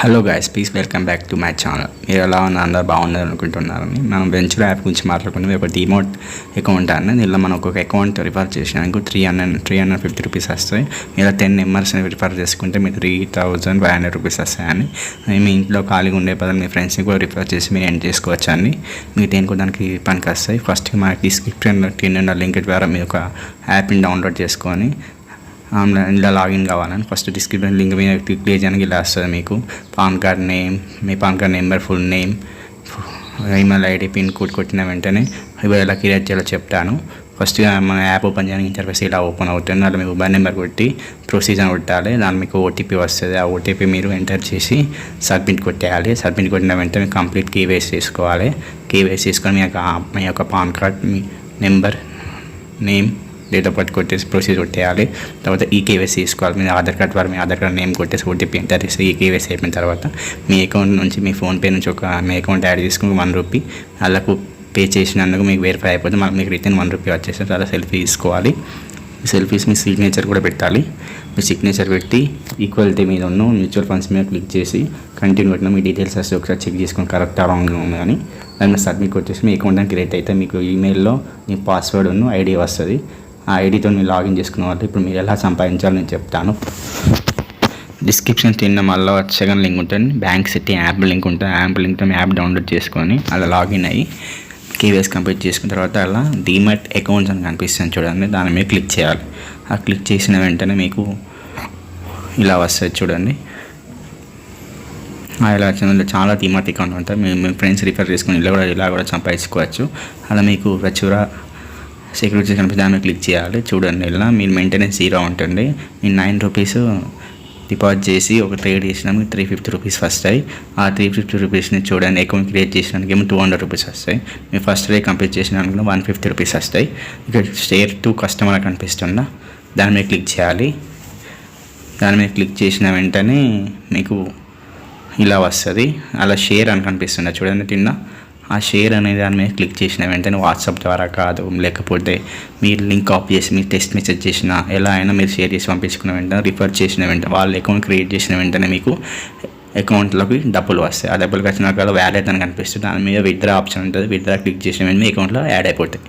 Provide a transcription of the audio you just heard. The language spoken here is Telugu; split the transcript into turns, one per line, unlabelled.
Hello guys, please welcome back to my channel. మీరు ఎలా ఉన్నారు? అందరూ బాగున్నారు అనుకుంటున్నారని. మనం వెంచర్ యాప్ గురించి మాట్లాడుకుంటే ఒక డిమోట్ అకౌంట్ అని దీనిలో మనం ఒక అకౌంట్ రిఫర్ చేసినందుకు 350 రూపీస్ వస్తాయి. మీరు 10 మెంబర్స్ని రిఫర్ చేసుకుంటే మీరు 3500 రూపీస్ వస్తాయని. మీ ఇంట్లో ఖాళీగా ఉండే బదులు మీ ఫ్రెండ్స్ని కూడా రిఫర్ చేసి మీరు ఎండ్ చేసుకోవచ్చు అని. మీకు దేనికి దానికి పనికి వస్తాయి. ఫస్ట్ మనకి డిస్క్రిప్షన్లో కింద లింక్ ద్వారా మీరు ఒక యాప్ని డౌన్లోడ్ చేసుకొని ఇలా లాగిన్ కావాలని ఫస్ట్ డిస్క్రిప్షన్ లింక్ మీద క్లిక్ చేయడానికి ఇలా వస్తుంది. మీకు పాన్ కార్డ్ నేమ్, మీ PAN card number, full name, email ID, pin code కొట్టిన వెంటనే ఇవి ఎలా క్రియేట్ చేయాలో చెప్తాను. ఫస్ట్గా మన యాప్ ఓపెన్ చేయడానికి ఇంటర్ఫేస్ ఇలా ఓపెన్ అవుతుంది. అలా మీకు మొబైల్ నెంబర్ కొట్టి ప్రొసీజర్ కొట్టాలి. దాని మీకు ఓటీపీ వస్తుంది. ఆ ఓటీపీ మీరు ఎంటర్ చేసి సబ్మిట్ కొట్టేయాలి. సబ్మిట్ కొట్టిన వెంటనే కంప్లీట్ కేవైసీ చేసుకోవాలి. కేవైసీ చేసుకొని మీ యొక్క pan card, me number, name, date of birth కొట్టేసి ప్రొసీజర్ కొట్టేయాలి. తర్వాత ఈ కేవైసీ తీసుకోవాలి. మీ ఆధార్ కార్డ్ ద్వారా మీ ఆధార్ కార్డ్ నేమ్ కొట్టేసి ఓటీపీ ఎంటర్ చేసి ఈ కేవైసీ అయిపోయిన తర్వాత మీ అకౌంట్ నుంచి, మీ ఫోన్పే నుంచి మీ అకౌంట్ యాడ్ చేసుకుని 1 రూపీ వాళ్ళకు పే చేసినందుకు మీకు వెరిఫై అయిపోతే మీకు రిటర్న్ 1 రూపీ వచ్చేసి అలా సెల్ఫీ తీసుకోవాలి. సెల్ఫీస్ మీ సిగ్నేచర్ కూడా పెట్టాలి. మీ సిగ్నేచర్ పెట్టి ఈక్వాలిటీ మీద ఉన్న మ్యూచువల్ ఫండ్స్ మీద క్లిక్ చేసి కంటిన్యూ పెట్టిన మీ డీటెయిల్స్ వస్తే ఒకసారి చెక్ చేసుకొని కరెక్ట్ రాంగ్ ఉందని దాని మీద సబ్మిట్ వచ్చేసి మీ అకౌంట్ క్రియేట్ అయితే మీకు ఈమెయిల్లో మీ పాస్వర్డ్ ఐడి వస్తుంది. ఆ ఐడితో మీరు లాగిన్ చేసుకున్న వాళ్ళు ఇప్పుడు మీరు ఎలా సంపాదించాలో నేను చెప్తాను. డిస్క్రిప్షన్ కింద మళ్ళీ సెకండ్ లింక్ ఉంటుంది. బ్యాంక్ సిటీ యాప్ లింక్ ఉంటుంది. యాప్ లింక్తో మీ యాప్ డౌన్లోడ్ చేసుకొని అలా లాగిన్ అయ్యి కేవైసీ కంప్లీట్ చేసుకున్న తర్వాత అలా డీమాట్ అకౌంట్స్ అని కనిపిస్తుంది చూడండి, దాని మీద క్లిక్ చేయాలి. ఆ క్లిక్ చేసిన వెంటనే మీకు ఇలా వస్తుంది చూడండి. ఇలా వచ్చిన చాలా డీమాట్ అకౌంట్ ఉంటాయి. మీ ఫ్రెండ్స్ రిఫర్ చేసుకుని ఇలా కూడా సంపాదించుకోవచ్చు. అలా మీకు వచ్చురా సెక్యూరిటీ కనిపిస్తే దాని మీద క్లిక్ చేయాలి. చూడండి, ఇలా మీరు మెయింటెనెన్స్ 0 ఉంటుంది. మీరు 9 రూపీస్ డిపాజిట్ చేసి ఒక ట్రేడ్ చేసినాము 350 రూపీస్ వస్తాయి. ఆ 350 రూపీస్ని చూడండి అకౌంట్ క్రియేట్ చేసినానికి ఏమో 200 రూపీస్ వస్తాయి. మీరు ఫస్ట్ డే కంప్లీట్ చేసినానికి 150 రూపీస్ వస్తాయి. ఇక్కడ షేర్ టు కస్టమర్ కనిపిస్తుందా, దాని మీద క్లిక్ చేయాలి. దాని మీద క్లిక్ చేసిన వెంటనే మీకు ఇలా వస్తుంది. అలా షేర్ అని కనిపిస్తుందా చూడండి కింద. ఆ షేర్ అనే దాని మీద క్లిక్ చేసిన వెంటనే వాట్సాప్ ద్వారా కాదు, లేకపోతే మీరు లింక్ కాపీ చేసి మీరు టెక్స్ట్ మెసేజ్ చేసిన ఎలా అయినా మీరు షేర్ చేసి పంపించుకున్న వెంటనే రిఫర్ చేసిన వెంటనే వాళ్ళ అకౌంట్ క్రియేట్ చేసిన వెంటనే మీకు అకౌంట్లోకి డబ్బులు వస్తాయి. ఆ డబ్బులు వచ్చినాక వ్యాలెట్ అని కనిపిస్తుంది. దాని మీద విత్డ్రా ఆప్షన్ ఉంటుంది. విత్డ్రా క్లిక్ చేసిన వెంటనే అకౌంట్లో యాడ్ అయిపోతాయి.